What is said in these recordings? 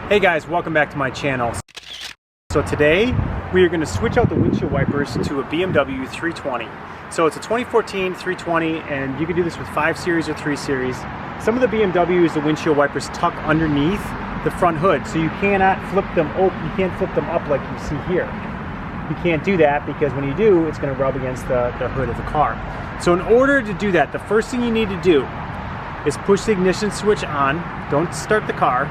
Hey guys, welcome back to my channel. So today we are going to switch out the windshield wipers to a BMW 320. So it's a 2014 320 and you can do this with 5 Series or 3 Series. Some of the BMWs, the windshield wipers tuck underneath the front hood, so you cannot flip them open. You can't flip them up like you see here. You can't do that because when you do, it's going to rub against the hood of the car. So in order to do that, the first thing you need to do is push the ignition switch on. Don't start the car.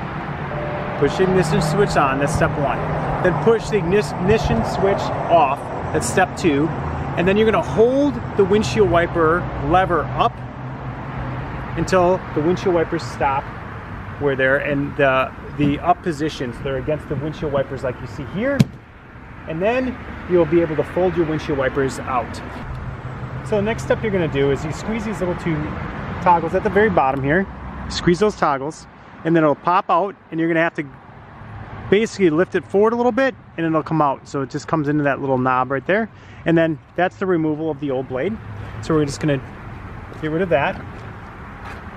Push the ignition switch on, that's step 1. Then push the ignition switch off, that's step 2. And then you're going to hold the windshield wiper lever up until the windshield wipers stop where they're in the up positions. They're against the windshield wipers like you see here. And then you'll be able to fold your windshield wipers out. So the next step you're going to do is you squeeze these little 2 toggles at the very bottom here. Squeeze those toggles and then it'll pop out, and you're going to have to basically lift it forward a little bit and it'll come out. So it just comes into that little knob right there. And then that's the removal of the old blade. So we're just going to get rid of that.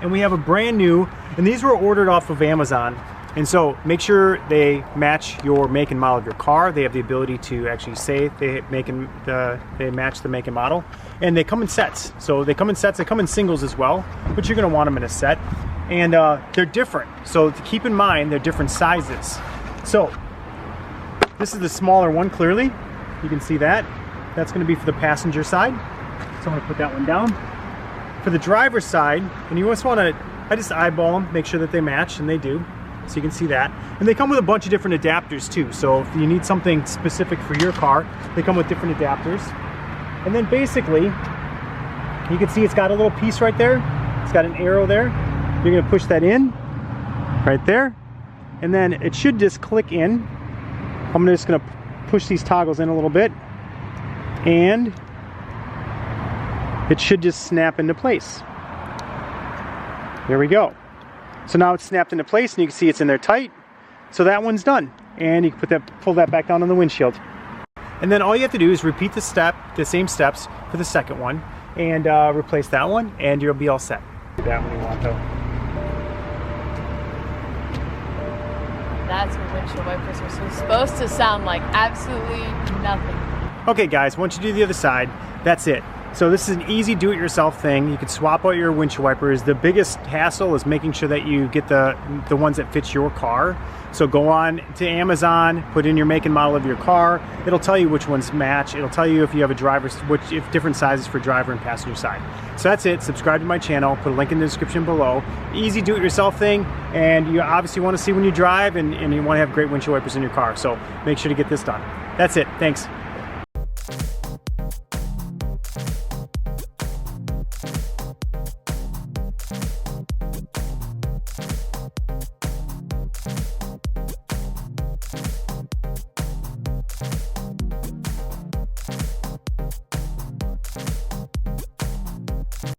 And we have a brand new, and these were ordered off of Amazon. And so make sure they match your make and model of your car. They have the ability to actually say they match the make and model. And they come in sets. So they come in sets, they come in singles as well, but you're going to want them in a set. And they're different. So to keep in mind, they're different sizes. So this is the smaller one, clearly. You can see that. That's going to be for the passenger side. So I'm going to put that one down. For the driver's side, and you just want to, I just eyeball them, make sure that they match, and they do. So you can see that. And they come with a bunch of different adapters too. So if you need something specific for your car, they come with different adapters. And then basically, you can see it's got a little piece right there. It's got an arrow there. You're going to push that in right there. And then it should just click in. I'm just going to push these toggles in a little bit. And it should just snap into place. There we go. So now it's snapped into place and you can see it's in there tight. So that one's done. And you can pull that back down on the windshield. And then all you have to do is repeat the same steps for the second one and replace that one and you'll be all set. Do that when you want though. That's what windshield wipers are supposed to sound like. Absolutely nothing. Okay guys, once you do the other side, that's it. So this is an easy do-it-yourself thing. You can swap out your windshield wipers. The biggest hassle is making sure that you get the ones that fit your car. So go on to Amazon, put in your make and model of your car. It'll tell you which ones match. It'll tell you if you have a driver, if different sizes for driver and passenger side. So that's it. Subscribe to my channel. Put a link in the description below. Easy do-it-yourself thing, and you obviously want to see when you drive, and you want to have great windshield wipers in your car. So make sure to get this done. That's it. Thanks.